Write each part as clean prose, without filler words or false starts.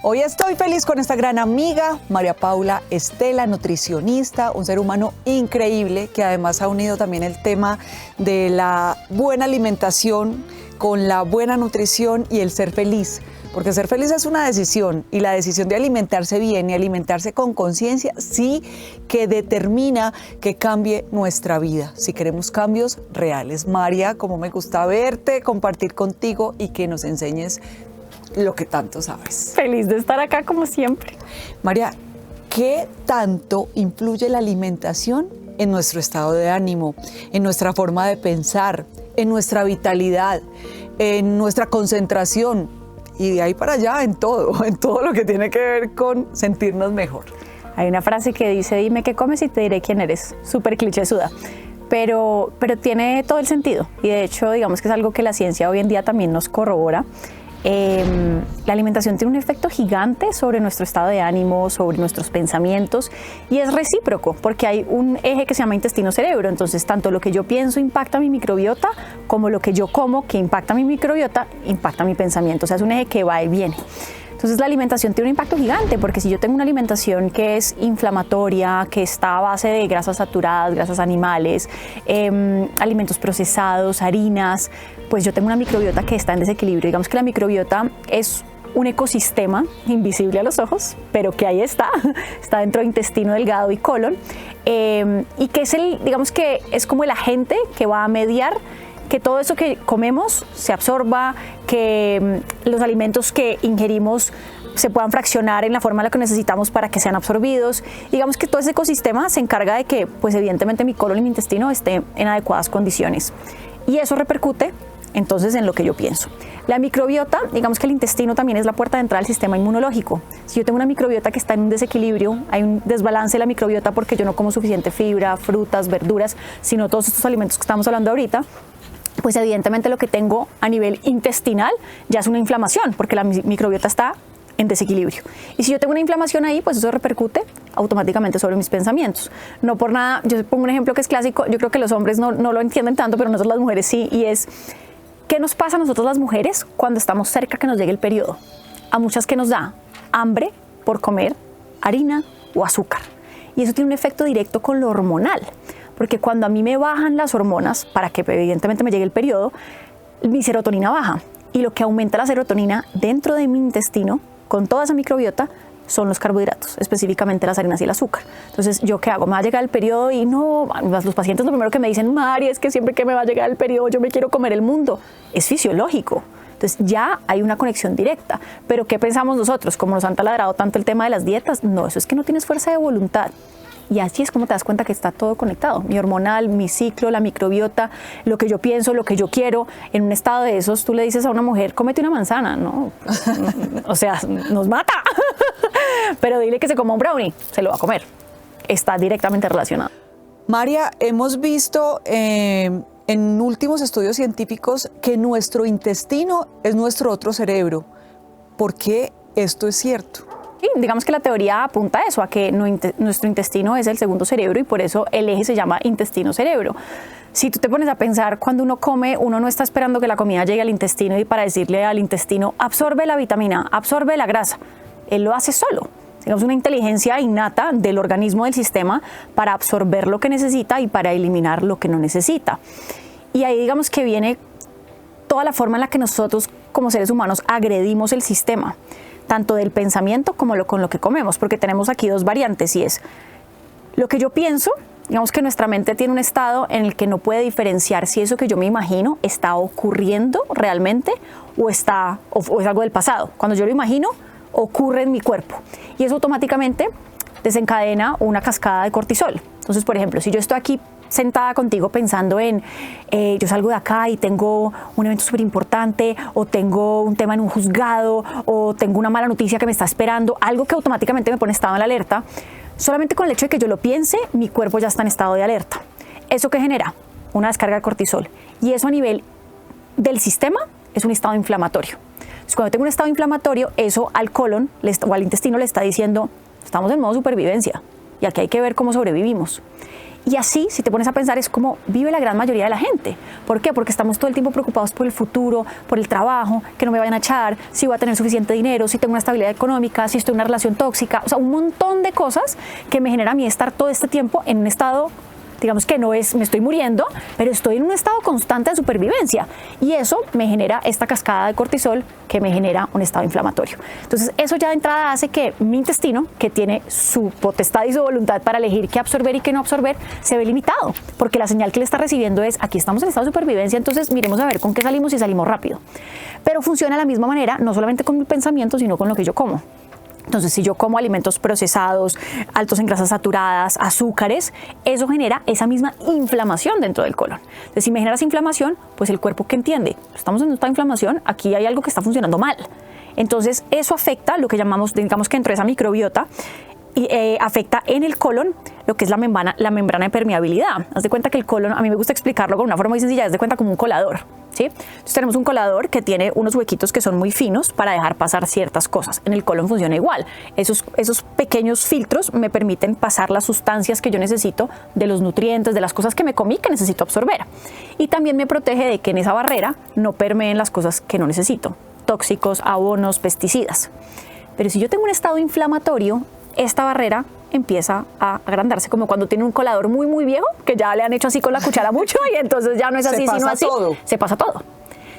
Hoy estoy feliz con esta gran amiga, María Paula Estela, nutricionista, un ser humano increíble que además ha unido también el tema de la buena alimentación con la buena nutrición y el ser feliz. Porque ser feliz es una decisión y la decisión de alimentarse bien y alimentarse con conciencia sí que determina que cambie nuestra vida, si queremos cambios reales. María, como me gusta verte, compartir contigo y que nos enseñes lo que tanto sabes. Feliz de estar acá como siempre. María, ¿qué tanto influye la alimentación en nuestro estado de ánimo, en nuestra forma de pensar, en nuestra vitalidad, en nuestra concentración? Y de ahí para allá en todo lo que tiene que ver con sentirnos mejor. Hay una frase que dice, dime qué comes y te diré quién eres. Súper clichésuda, pero tiene todo el sentido. Y de hecho, digamos que es algo que la ciencia hoy en día también nos corrobora. La alimentación tiene un efecto gigante sobre nuestro estado de ánimo, sobre nuestros pensamientos, y es recíproco porque hay un eje que se llama intestino-cerebro. Entonces tanto lo que yo pienso impacta mi microbiota como lo que yo como que impacta mi microbiota impacta mi pensamiento. O sea, es un eje que va y viene. Entonces la alimentación tiene un impacto gigante porque si yo tengo una alimentación que es inflamatoria, que está a base de grasas saturadas, grasas animales, alimentos procesados, harinas, pues yo tengo una microbiota que está en desequilibrio. Digamos que la microbiota es un ecosistema invisible a los ojos, pero que ahí está dentro del intestino delgado y colon, y que es digamos que es como el agente que va a mediar que todo eso que comemos se absorba, que los alimentos que ingerimos se puedan fraccionar en la forma en la que necesitamos para que sean absorbidos. Digamos que todo ese ecosistema se encarga de que, pues evidentemente, mi colon y mi intestino estén en adecuadas condiciones. Y eso repercute entonces en lo que yo pienso. La microbiota, digamos que el intestino también es la puerta de entrada al sistema inmunológico. Si yo tengo una microbiota que está en un desequilibrio, hay un desbalance de la microbiota porque yo no como suficiente fibra, frutas, verduras, sino todos estos alimentos que estamos hablando ahorita, pues evidentemente lo que tengo a nivel intestinal ya es una inflamación, porque la microbiota está en desequilibrio. Y si yo tengo una inflamación ahí, pues eso repercute automáticamente sobre mis pensamientos. No por nada, yo pongo un ejemplo que es clásico, yo creo que los hombres no lo entienden tanto, pero nosotros las mujeres sí, y es, ¿qué nos pasa a nosotros las mujeres cuando estamos cerca que nos llegue el periodo? A muchas que nos da hambre por comer harina o azúcar. Y eso tiene un efecto directo con lo hormonal. Porque cuando a mí me bajan las hormonas, para que evidentemente me llegue el periodo, mi serotonina baja. Y lo que aumenta la serotonina dentro de mi intestino, con toda esa microbiota, son los carbohidratos, específicamente las harinas y el azúcar. Entonces, ¿yo qué hago? Me va a llegar el periodo y no, los pacientes lo primero que me dicen, Mari, es que siempre que me va a llegar el periodo yo me quiero comer el mundo. Es fisiológico. Entonces ya hay una conexión directa. Pero ¿qué pensamos nosotros? Como nos han taladrado tanto el tema de las dietas, no, eso es que no tienes fuerza de voluntad. Y así es como te das cuenta que está todo conectado. Mi hormonal, mi ciclo, la microbiota, lo que yo pienso, lo que yo quiero. En un estado de esos, tú le dices a una mujer, cómete una manzana, ¿no? O sea, nos mata. Pero dile que se coma un brownie, se lo va a comer. Está directamente relacionado. María, hemos visto en últimos estudios científicos que nuestro intestino es nuestro otro cerebro. ¿Por qué esto es cierto? Sí, digamos que la teoría apunta a eso, a que nuestro intestino es el segundo cerebro y por eso el eje se llama intestino-cerebro. Si tú te pones a pensar, cuando uno come, uno no está esperando que la comida llegue al intestino y para decirle al intestino, absorbe la vitamina, absorbe la grasa. Él lo hace solo. Tenemos una inteligencia innata del organismo, del sistema, para absorber lo que necesita y para eliminar lo que no necesita. Y ahí digamos que viene toda la forma en la que nosotros como seres humanos agredimos el sistema, tanto del pensamiento como con lo que comemos, porque tenemos aquí dos variantes y es lo que yo pienso. Digamos que nuestra mente tiene un estado en el que no puede diferenciar si eso que yo me imagino está ocurriendo realmente o es algo del pasado. Cuando yo lo imagino, ocurre en mi cuerpo y eso automáticamente desencadena una cascada de cortisol. Entonces, por ejemplo, si yo estoy aquí sentada contigo pensando en yo salgo de acá y tengo un evento súper importante o tengo un tema en un juzgado o tengo una mala noticia que me está esperando, algo que automáticamente me pone estado en la alerta, solamente con el hecho de que yo lo piense, mi cuerpo ya está en estado de alerta. ¿Eso qué genera? Una descarga de cortisol. Y eso a nivel del sistema es un estado inflamatorio. Entonces, cuando tengo un estado inflamatorio, eso al colon o al intestino le está diciendo, estamos en modo supervivencia y aquí hay que ver cómo sobrevivimos. Y así, si te pones a pensar, es como vive la gran mayoría de la gente. ¿Por qué? Porque estamos todo el tiempo preocupados por el futuro, por el trabajo, que no me vayan a echar, si voy a tener suficiente dinero, si tengo una estabilidad económica, si estoy en una relación tóxica. O sea, un montón de cosas que me genera a mí estar todo este tiempo en un estado, digamos que no es, me estoy muriendo, pero estoy en un estado constante de supervivencia. Y eso me genera esta cascada de cortisol que me genera un estado inflamatorio. Entonces, eso ya de entrada hace que mi intestino, que tiene su potestad y su voluntad para elegir qué absorber y qué no absorber, se ve limitado, porque la señal que le está recibiendo es, aquí estamos en estado de supervivencia, entonces miremos a ver con qué salimos y salimos rápido. Pero funciona de la misma manera, no solamente con mi pensamiento, sino con lo que yo como. Entonces, si yo como alimentos procesados, altos en grasas saturadas, azúcares, eso genera esa misma inflamación dentro del colon. Entonces, si me generas inflamación, pues el cuerpo, ¿qué entiende? Estamos en esta inflamación, aquí hay algo que está funcionando mal. Entonces, eso afecta lo que llamamos, digamos que dentro de esa microbiota, y afecta en el colon lo que es la membrana de permeabilidad. Haz de cuenta que el colon, a mí me gusta explicarlo con una forma muy sencilla, haz de cuenta como un colador, ¿sí? Entonces tenemos un colador que tiene unos huequitos que son muy finos para dejar pasar ciertas cosas. En el colon funciona igual. Esos pequeños filtros me permiten pasar las sustancias que yo necesito de los nutrientes, de las cosas que me comí que necesito absorber. Y también me protege de que en esa barrera no permeen las cosas que no necesito, tóxicos, abonos, pesticidas. Pero si yo tengo un estado inflamatorio, esta barrera empieza a agrandarse, como cuando tiene un colador muy muy viejo, que ya le han hecho así con la cuchara mucho y entonces ya no es así, sino así. Se pasa todo.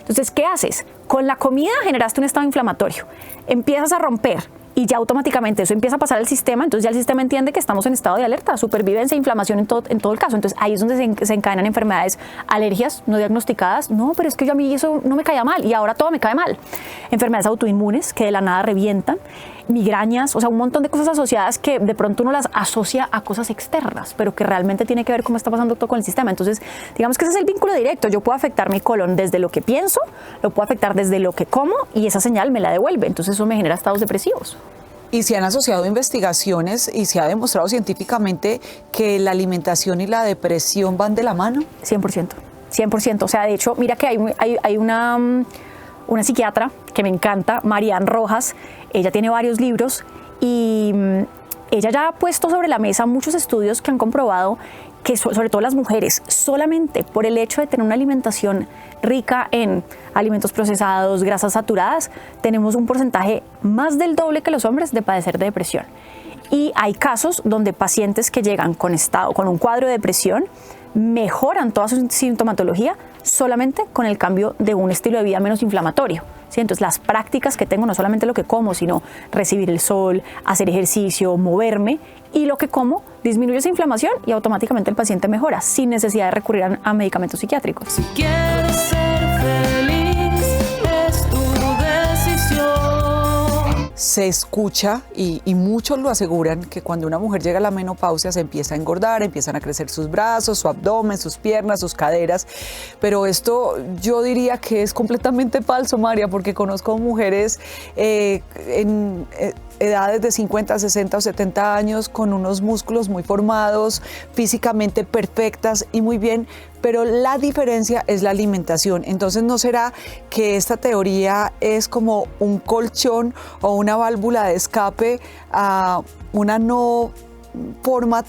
Entonces, ¿qué haces? Con la comida generaste un estado inflamatorio, empiezas a romper y ya automáticamente eso empieza a pasar al sistema, entonces ya el sistema entiende que estamos en estado de alerta, supervivencia, inflamación en todo el caso. Entonces ahí es donde se encadenan enfermedades, alergias no diagnosticadas. No, pero es que a mí eso no me caía mal y ahora todo me cae mal. Enfermedades autoinmunes que de la nada revientan, migrañas, o sea, un montón de cosas asociadas que de pronto uno las asocia a cosas externas, pero que realmente tiene que ver cómo está pasando todo con el sistema. Entonces, digamos que ese es el vínculo directo. Yo puedo afectar mi colon desde lo que pienso, lo puedo afectar desde lo que como y esa señal me la devuelve. Entonces eso me genera estados depresivos. Y se han asociado investigaciones y se ha demostrado científicamente que la alimentación y la depresión van de la mano. 100%, 100%. O sea, de hecho, mira que hay una psiquiatra que me encanta, Marian Rojas. Ella tiene varios libros y ella ya ha puesto sobre la mesa muchos estudios que han comprobado que sobre todo las mujeres, solamente por el hecho de tener una alimentación rica en alimentos procesados, grasas saturadas, tenemos un porcentaje más del doble que los hombres de padecer de depresión. Y hay casos donde pacientes que llegan con un cuadro de depresión mejoran toda su sintomatología solamente con el cambio de un estilo de vida menos inflamatorio. ¿Sí? Entonces las prácticas que tengo, no solamente lo que como, sino recibir el sol, hacer ejercicio, moverme, y lo que como disminuye esa inflamación y automáticamente el paciente mejora sin necesidad de recurrir a medicamentos psiquiátricos. Si quieres ser feliz, es tu decisión. Se escucha y muchos lo aseguran que cuando una mujer llega a la menopausia se empieza a engordar, empiezan a crecer sus brazos, su abdomen, sus piernas, sus caderas, pero esto yo diría que es completamente falso, María, porque conozco mujeres en edades de 50, 60 o 70 años con unos músculos muy formados, físicamente perfectas y muy bien, pero la diferencia es la alimentación. Entonces, ¿no será que esta teoría es como un colchón o una válvula de escape a una no forma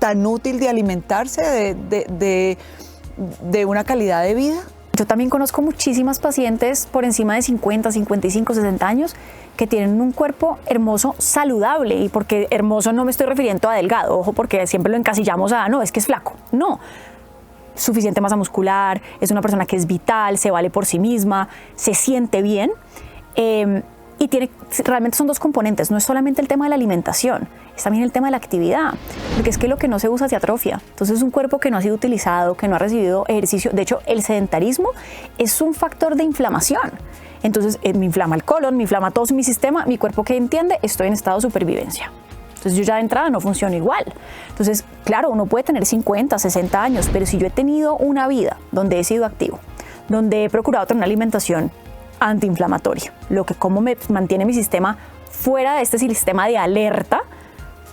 tan útil de alimentarse, de una calidad de vida? Yo también conozco muchísimas pacientes por encima de 50, 55, 60 años que tienen un cuerpo hermoso, saludable, y porque hermoso no me estoy refiriendo a delgado, ojo, porque siempre lo encasillamos a, no, es que es flaco, no. Suficiente masa muscular, es una persona que es vital, se vale por sí misma, se siente bien, y realmente son dos componentes, no es solamente el tema de la alimentación, es también el tema de la actividad, porque es que lo que no se usa se atrofia. Entonces un cuerpo que no ha sido utilizado, que no ha recibido ejercicio, de hecho el sedentarismo es un factor de inflamación. Entonces me inflama el colon, me inflama todo mi sistema, mi cuerpo que entiende, estoy en estado de supervivencia. Entonces yo ya de entrada no funciono igual. Entonces, claro, uno puede tener 50, 60 años, pero si yo he tenido una vida donde he sido activo, donde he procurado tener una alimentación antiinflamatoria, lo que como me mantiene mi sistema fuera de este sistema de alerta,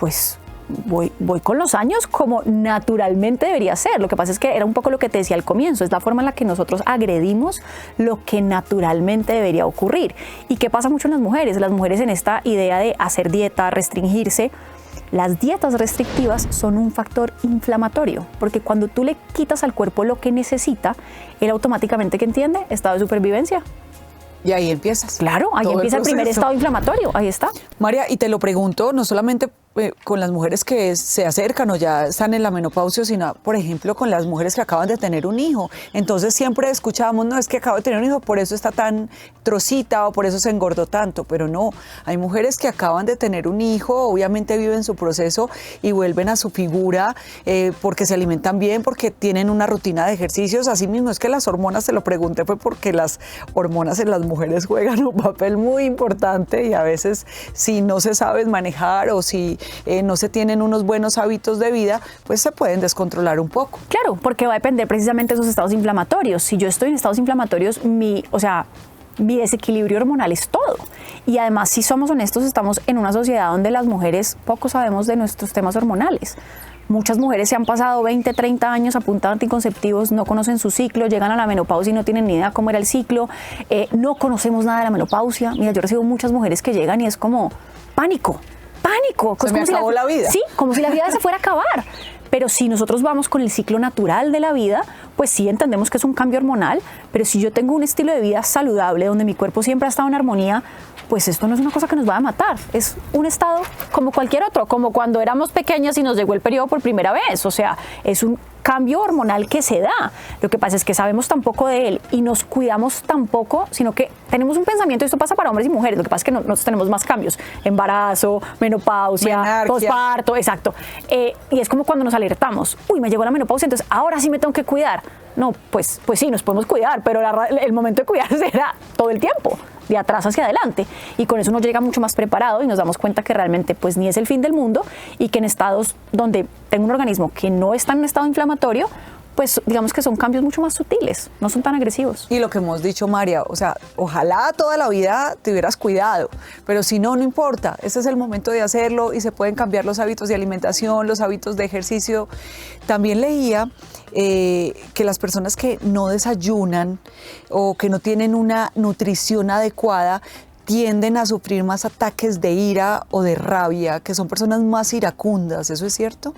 pues voy con los años como naturalmente debería ser. Lo que pasa es que era un poco lo que te decía al comienzo, es la forma en la que nosotros agredimos lo que naturalmente debería ocurrir. ¿Y qué pasa mucho en las mujeres? Las mujeres en esta idea de hacer dieta, restringirse, Las dietas restrictivas son un factor inflamatorio, porque cuando tú le quitas al cuerpo lo que necesita, él automáticamente, ¿qué entiende? Estado de supervivencia. Y ahí empiezas. Claro, ahí todo empieza el primer proceso. estado inflamatorio, ahí está. María, y te lo pregunto no solamente con las mujeres que se acercan o ya están en la menopausia, sino, por ejemplo, con las mujeres que acaban de tener un hijo. Entonces siempre escuchábamos, no, es que acabo de tener un hijo, por eso está tan trocita o por eso se engordó tanto, pero no, hay mujeres que acaban de tener un hijo, obviamente viven su proceso y vuelven a su figura porque se alimentan bien, porque tienen una rutina de ejercicios. Así mismo es que las hormonas, te lo pregunté, fue porque las hormonas en las mujeres juegan un papel muy importante y a veces si no se sabe manejar o si no se tienen unos buenos hábitos de vida, pues se pueden descontrolar un poco. Claro, porque va a depender precisamente de esos estados inflamatorios. Si yo estoy en estados inflamatorios, mi desequilibrio hormonal es todo. Y además, si somos honestos, estamos en una sociedad donde las mujeres poco sabemos de nuestros temas hormonales. Muchas mujeres se han pasado 20, 30 años a punta de anticonceptivos, no conocen su ciclo, llegan a la menopausia y no tienen ni idea cómo era el ciclo, no conocemos nada de la menopausia. Mira, yo recibo muchas mujeres que llegan y es como pánico. Se me acabó la vida. Sí, como si la vida se fuera a acabar. Pero si nosotros vamos con el ciclo natural de la vida, pues sí entendemos que es un cambio hormonal, pero si yo tengo un estilo de vida saludable, donde mi cuerpo siempre ha estado en armonía, pues esto no es una cosa que nos va a matar, es un estado como cualquier otro, como cuando éramos pequeñas y nos llegó el periodo por primera vez, o sea, es un cambio hormonal que se da. Lo que pasa es que sabemos tan poco de él y nos cuidamos tan poco, sino que tenemos un pensamiento, esto pasa para hombres y mujeres, lo que pasa es que nosotros tenemos más cambios, embarazo, menopausia, Menarquia. posparto, exacto. Y es como cuando nos alertamos, uy, me llegó la menopausia, entonces ahora sí me tengo que cuidar. No, pues sí, nos podemos cuidar, pero el momento de cuidarse era todo el tiempo, de atrás hacia adelante, y con eso uno llega mucho más preparado y nos damos cuenta que realmente pues ni es el fin del mundo y que en estados donde tengo un organismo que no está en un estado inflamatorio, pues digamos que son cambios mucho más sutiles, no son tan agresivos. Y lo que hemos dicho, María, o sea, ojalá toda la vida te hubieras cuidado, pero si no, no importa, ese es el momento de hacerlo y se pueden cambiar los hábitos de alimentación, los hábitos de ejercicio. También leía que las personas que no desayunan o que no tienen una nutrición adecuada tienden a sufrir más ataques de ira o de rabia, que son personas más iracundas, ¿eso es cierto?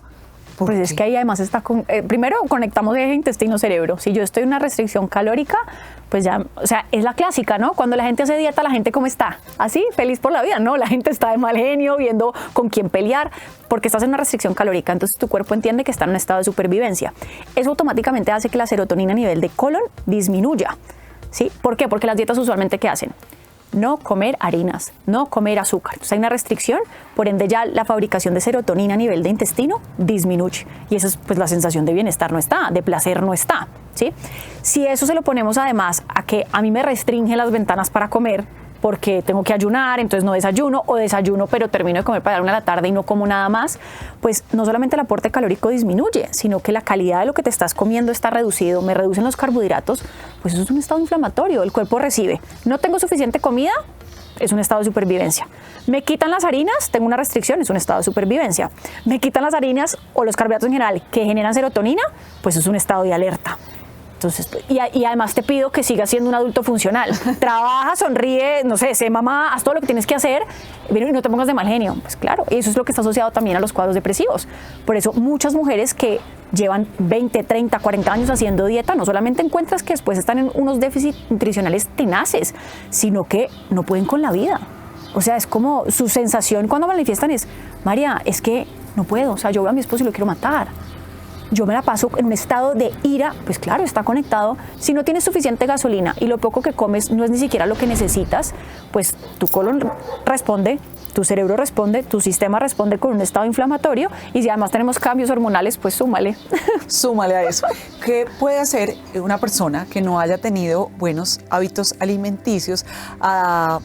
Pues es que ahí además está, primero conectamos eje intestino-cerebro. Si yo estoy en una restricción calórica, pues ya, o sea, es la clásica, ¿no? Cuando la gente hace dieta, la gente ¿cómo está? Así, feliz por la vida, ¿no? La gente está de mal genio, viendo con quién pelear, porque estás en una restricción calórica, entonces tu cuerpo entiende que está en un estado de supervivencia. Eso automáticamente hace que la serotonina a nivel de colon disminuya, ¿sí? ¿Por qué? Porque las dietas usualmente, ¿qué hacen? No comer harinas, no comer azúcar. Entonces hay una restricción, por ende ya la fabricación de serotonina a nivel de intestino disminuye. Y eso es pues la sensación de bienestar no está, de placer no está, ¿sí? Si eso se lo ponemos además a que a mí me restringen las ventanas para comer, porque tengo que ayunar, entonces no desayuno, o desayuno pero termino de comer para darme a la tarde y no como nada más, pues no solamente el aporte calórico disminuye, sino que la calidad de lo que te estás comiendo está reducido, me reducen los carbohidratos, pues eso es un estado inflamatorio, el cuerpo recibe, no tengo suficiente comida, es un estado de supervivencia. Me quitan las harinas, tengo una restricción, es un estado de supervivencia. Me quitan las harinas o los carbohidratos en general que generan serotonina, pues es un estado de alerta. Entonces, y además te pido que sigas siendo un adulto funcional. Trabaja, sonríe, no sé, sé mamá, haz todo lo que tienes que hacer y no te pongas de mal genio. Pues claro, eso es lo que está asociado también a los cuadros depresivos. Por eso muchas mujeres que llevan 20, 30, 40 años haciendo dieta, no solamente encuentras que después están en unos déficits nutricionales tenaces, sino que no pueden con la vida. O sea, es como su sensación cuando manifiestan es, María, es que no puedo, o sea, yo veo a mi esposo y lo quiero matar. Yo me la paso en un estado de ira, pues claro, está conectado. Si no tienes suficiente gasolina y lo poco que comes no es ni siquiera lo que necesitas, pues tu colon responde, tu cerebro responde, tu sistema responde con un estado inflamatorio y si además tenemos cambios hormonales, pues súmale. Súmale a eso. ¿Qué puede hacer una persona que no haya tenido buenos hábitos alimenticios a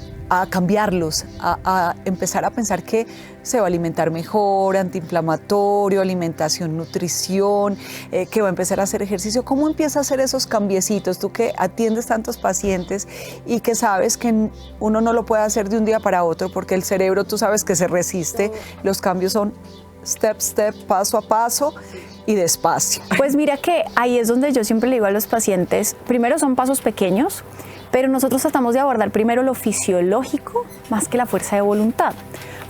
cambiarlos, a empezar a pensar que se va a alimentar mejor, antiinflamatorio, alimentación, nutrición, que va a empezar a hacer ejercicio? ¿Cómo empieza a hacer esos cambiecitos? Tú que atiendes tantos pacientes y que sabes que uno no lo puede hacer de un día para otro porque el cerebro, tú sabes que se resiste, los cambios son step, paso a paso y despacio. Pues mira que ahí es donde yo siempre le digo a los pacientes, primero son pasos pequeños, pero nosotros tratamos de abordar primero lo fisiológico más que la fuerza de voluntad.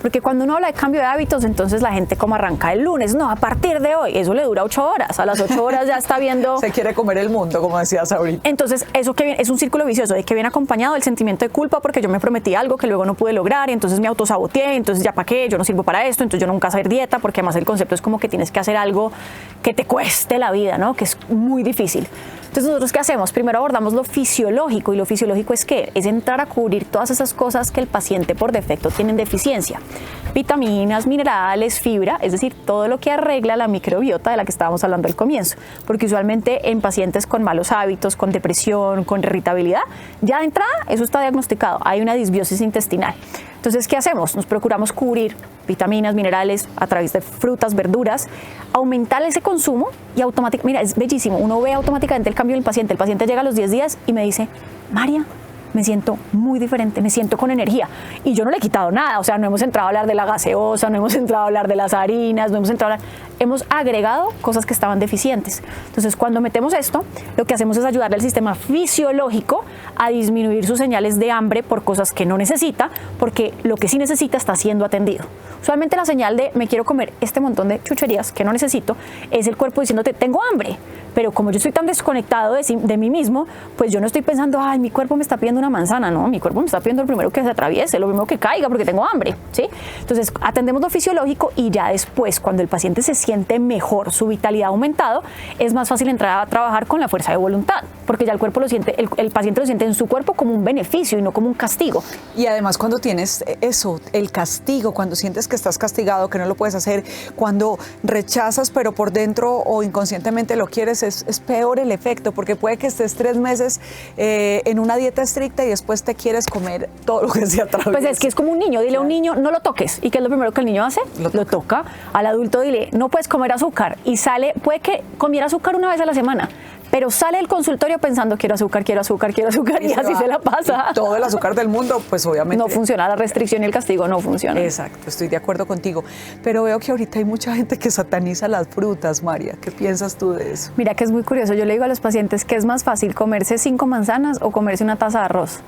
Porque cuando uno habla de cambio de hábitos, entonces la gente como arranca el lunes, no, a partir de hoy, eso le dura 8 horas, a las 8 horas ya está viendo... Se quiere comer el mundo, como decías ahorita. Entonces, eso que viene, es un círculo vicioso, de que viene acompañado del sentimiento de culpa porque yo me prometí algo que luego no pude lograr y entonces me autosaboteé, entonces ya para qué, yo no sirvo para esto, entonces yo nunca hacer dieta, porque además el concepto es como que tienes que hacer algo que te cueste la vida, ¿no? Que es muy difícil. Entonces, ¿nosotros qué hacemos? Primero abordamos lo fisiológico, y lo fisiológico es ¿qué? Es entrar a cubrir todas esas cosas que el paciente por defecto tiene en deficiencia. Vitaminas, minerales, fibra, es decir, todo lo que arregla la microbiota de la que estábamos hablando al comienzo. Porque usualmente en pacientes con malos hábitos, con depresión, con irritabilidad, ya de entrada eso está diagnosticado, hay una disbiosis intestinal. Entonces, ¿qué hacemos? Nos procuramos cubrir vitaminas, minerales a través de frutas, verduras, aumentar ese consumo y automáticamente, mira, es bellísimo, uno ve automáticamente el cambio del paciente. El paciente llega a los 10 días y me dice, María, me siento muy diferente, me siento con energía. Y yo no le he quitado nada, o sea, no hemos entrado a hablar de la gaseosa, no hemos entrado a hablar de las harinas, no hemos entrado a hablar... Hemos agregado cosas que estaban deficientes. Entonces, cuando metemos esto, lo que hacemos es ayudarle al sistema fisiológico a disminuir sus señales de hambre por cosas que no necesita, porque lo que sí necesita está siendo atendido. Usualmente la señal de me quiero comer este montón de chucherías que no necesito es el cuerpo diciéndote tengo hambre. Pero como yo estoy tan desconectado de mí mismo, pues yo no estoy pensando, ay, mi cuerpo me está pidiendo una manzana, no, mi cuerpo me está pidiendo lo primero que se atraviese, lo primero que caiga, porque tengo hambre, ¿sí? Entonces, atendemos lo fisiológico y ya después, cuando el paciente se siente mejor, su vitalidad ha aumentado, es más fácil entrar a trabajar con la fuerza de voluntad, porque ya el cuerpo lo siente, el paciente lo siente en su cuerpo como un beneficio y no como un castigo. Y además cuando tienes eso, el castigo, cuando sientes que estás castigado, que no lo puedes hacer, cuando rechazas pero por dentro o inconscientemente lo quieres, es peor el efecto, porque puede que estés 3 meses en una dieta estricta y después te quieres comer todo lo que se atraviesa. Pues es que es como un niño, dile a un niño, no lo toques. ¿Y qué es lo primero que el niño hace? Lo toca. Al adulto dile, no puedes comer azúcar. Y sale, puede que comiera azúcar una vez a la semana, pero sale del consultorio pensando quiero azúcar, quiero azúcar, quiero azúcar, y así se la pasa. Y todo el azúcar del mundo, pues obviamente. No funciona, la restricción y el castigo no funcionan. Exacto, estoy de acuerdo contigo. Pero veo que ahorita hay mucha gente que sataniza las frutas, María. ¿Qué piensas tú de eso? Mira que es muy curioso, yo le digo a los pacientes que es más fácil comerse 5 manzanas o comerse una taza de arroz.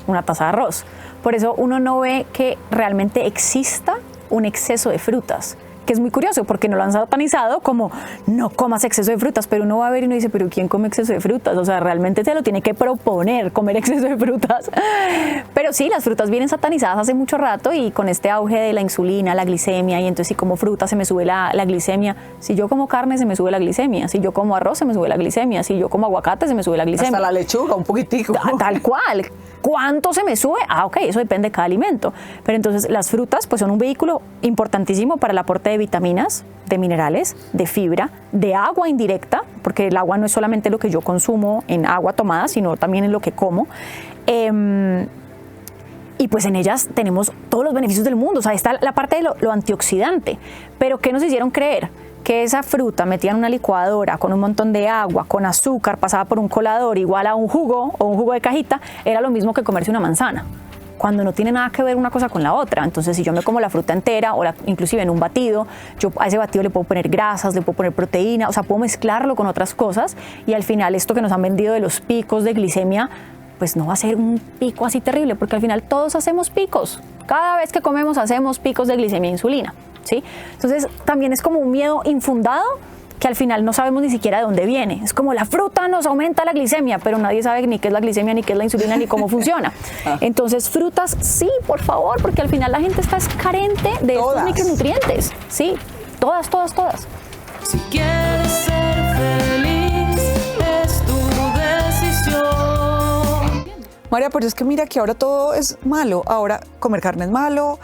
Una taza de arroz. Por eso uno no ve que realmente exista un exceso de frutas, que es muy curioso porque no lo han satanizado como no comas exceso de frutas, pero uno va a ver y uno dice, pero ¿quién come exceso de frutas? O sea, realmente te lo tiene que proponer comer exceso de frutas. Pero sí, las frutas vienen satanizadas hace mucho rato y con este auge de la insulina, la glicemia, y entonces si como fruta se me sube la glicemia, si yo como carne se me sube la glicemia, si yo como arroz se me sube la glicemia, si yo como aguacate se me sube la glicemia. Hasta la lechuga, un poquitico. Tal cual. ¿Cuánto se me sube? Ah, ok, eso depende de cada alimento. Pero entonces las frutas pues son un vehículo importantísimo para el aporte de vitaminas, de minerales, de fibra, de agua indirecta, porque el agua no es solamente lo que yo consumo en agua tomada, sino también en lo que como. Y pues en ellas tenemos todos los beneficios del mundo. O sea, está la parte de lo antioxidante. Pero ¿qué nos hicieron creer? Que esa fruta metida en una licuadora con un montón de agua, con azúcar, pasada por un colador igual a un jugo o un jugo de cajita, era lo mismo que comerse una manzana, cuando no tiene nada que ver una cosa con la otra. Entonces, si yo me como la fruta entera o inclusive en un batido, yo a ese batido le puedo poner grasas, le puedo poner proteína, o sea, puedo mezclarlo con otras cosas y al final esto que nos han vendido de los picos de glicemia, pues no va a ser un pico así terrible, porque al final todos hacemos picos. Cada vez que comemos hacemos picos de glicemia e insulina, ¿sí? Entonces, también es como un miedo infundado que al final no sabemos ni siquiera de dónde viene. Es como la fruta nos aumenta la glicemia, pero nadie sabe ni qué es la glicemia, ni qué es la insulina, ni cómo funciona. Entonces, frutas, sí, por favor, porque al final la gente está carente de estos micronutrientes. Sí, todas. Si quieres ser feliz, es tu decisión. María, pero es que mira que ahora todo es malo. Ahora comer carne es malo,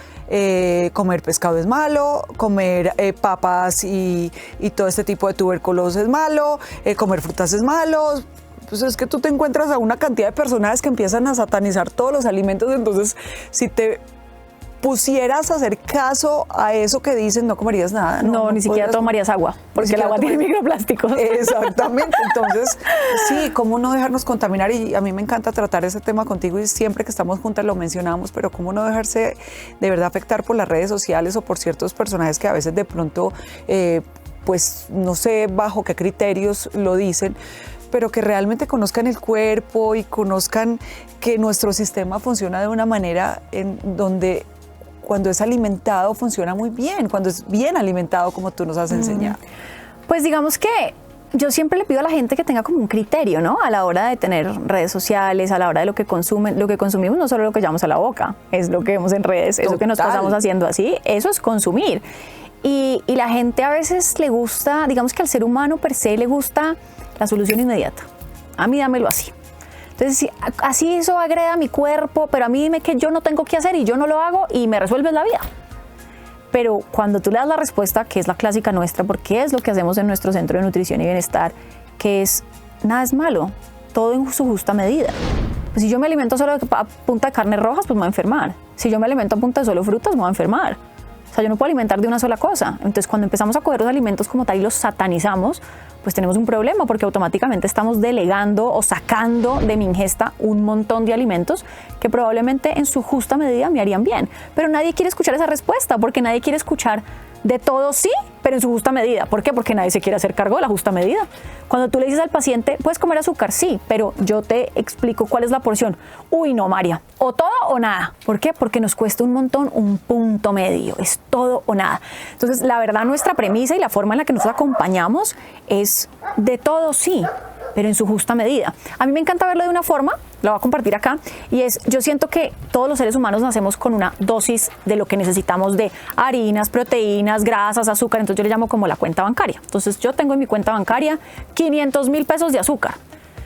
comer pescado es malo, comer papas y todo este tipo de tubérculos es malo, comer frutas es malo. Pues es que tú te encuentras a una cantidad de personas que empiezan a satanizar todos los alimentos. Entonces, si te pusieras a hacer caso a eso que dicen, no comerías nada. No, ni siquiera tomarías agua, porque el agua tiene microplásticos. Exactamente. Entonces, sí, cómo no dejarnos contaminar. Y a mí me encanta tratar ese tema contigo y siempre que estamos juntas lo mencionamos, pero cómo no dejarse de verdad afectar por las redes sociales o por ciertos personajes que a veces de pronto, pues no sé bajo qué criterios lo dicen. pero que realmente conozcan el cuerpo y conozcan que nuestro sistema funciona de una manera en donde cuando es alimentado funciona muy bien, cuando es bien alimentado como tú nos has enseñado. Pues digamos que yo siempre le pido a la gente que tenga como un criterio, ¿no? A la hora de tener redes sociales, a la hora de lo que consumen, lo que consumimos no solo lo que llevamos a la boca, es lo que vemos en redes, eso que nos Total. pasamos haciendo así, eso es consumir. Y la gente a veces le gusta, digamos que al ser humano per se le gusta la solución inmediata. A mí dámelo así. Entonces, así eso agreda a mi cuerpo, pero a mí dime que yo no tengo que hacer y yo no lo hago y me resuelves la vida. Pero cuando tú le das la respuesta, que es la clásica nuestra, porque es lo que hacemos en nuestro centro de nutrición y bienestar, que es, nada es malo, todo en su justa medida. Pues si yo me alimento solo a punta de carnes rojas, pues me voy a enfermar. Si yo me alimento a punta de solo frutas, me voy a enfermar. O sea, yo no puedo alimentar de una sola cosa. Entonces, cuando empezamos a coger los alimentos como tal y los satanizamos, pues tenemos un problema porque automáticamente estamos delegando o sacando de mi ingesta un montón de alimentos que probablemente en su justa medida me harían bien. Pero nadie quiere escuchar esa respuesta porque nadie quiere escuchar de todo sí, pero en su justa medida. ¿Por qué? Porque nadie se quiere hacer cargo de la justa medida. Cuando tú le dices al paciente, puedes comer azúcar, sí, pero yo te explico cuál es la porción. Uy, no, María, o todo o nada. ¿Por qué? Porque nos cuesta un montón un punto medio, es todo o nada. Entonces, la verdad, nuestra premisa y la forma en la que nos acompañamos es de todo sí, pero en su justa medida. A mí me encanta verlo de una forma, la voy a compartir acá, y es, yo siento que todos los seres humanos nacemos con una dosis de lo que necesitamos de harinas, proteínas, grasas, azúcar, entonces yo le llamo como la cuenta bancaria. Entonces yo tengo en mi cuenta bancaria 500,000 pesos de azúcar.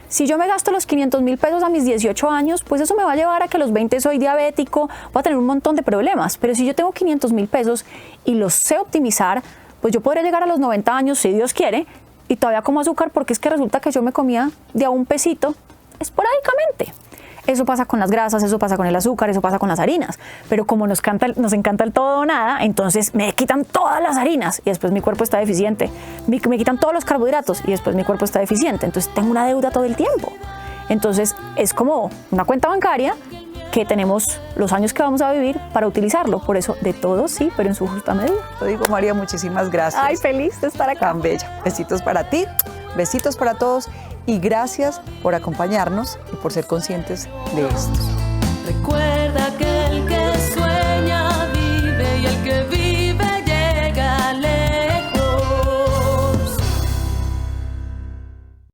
Si yo me gasto los 500,000 pesos a mis 18 años, pues eso me va a llevar a que a los 20 soy diabético, voy a tener un montón de problemas. Pero si yo tengo 500,000 pesos y los sé optimizar, pues yo podré llegar a los 90 años, si Dios quiere, y todavía como azúcar porque es que resulta que yo me comía de a un pesito esporádicamente. Eso pasa con las grasas, eso pasa con el azúcar, eso pasa con las harinas. Pero como nos encanta el todo o nada, entonces me quitan todas las harinas y después mi cuerpo está deficiente. Me quitan todos los carbohidratos y después mi cuerpo está deficiente. Entonces tengo una deuda todo el tiempo. Entonces es como una cuenta bancaria que tenemos los años que vamos a vivir para utilizarlo. Por eso, de todo sí, pero en su justa medida. Te digo, María, muchísimas gracias. Ay, feliz de estar acá. Tan bella. Besitos para ti, besitos para todos y gracias por acompañarnos y por ser conscientes de esto. Recuerda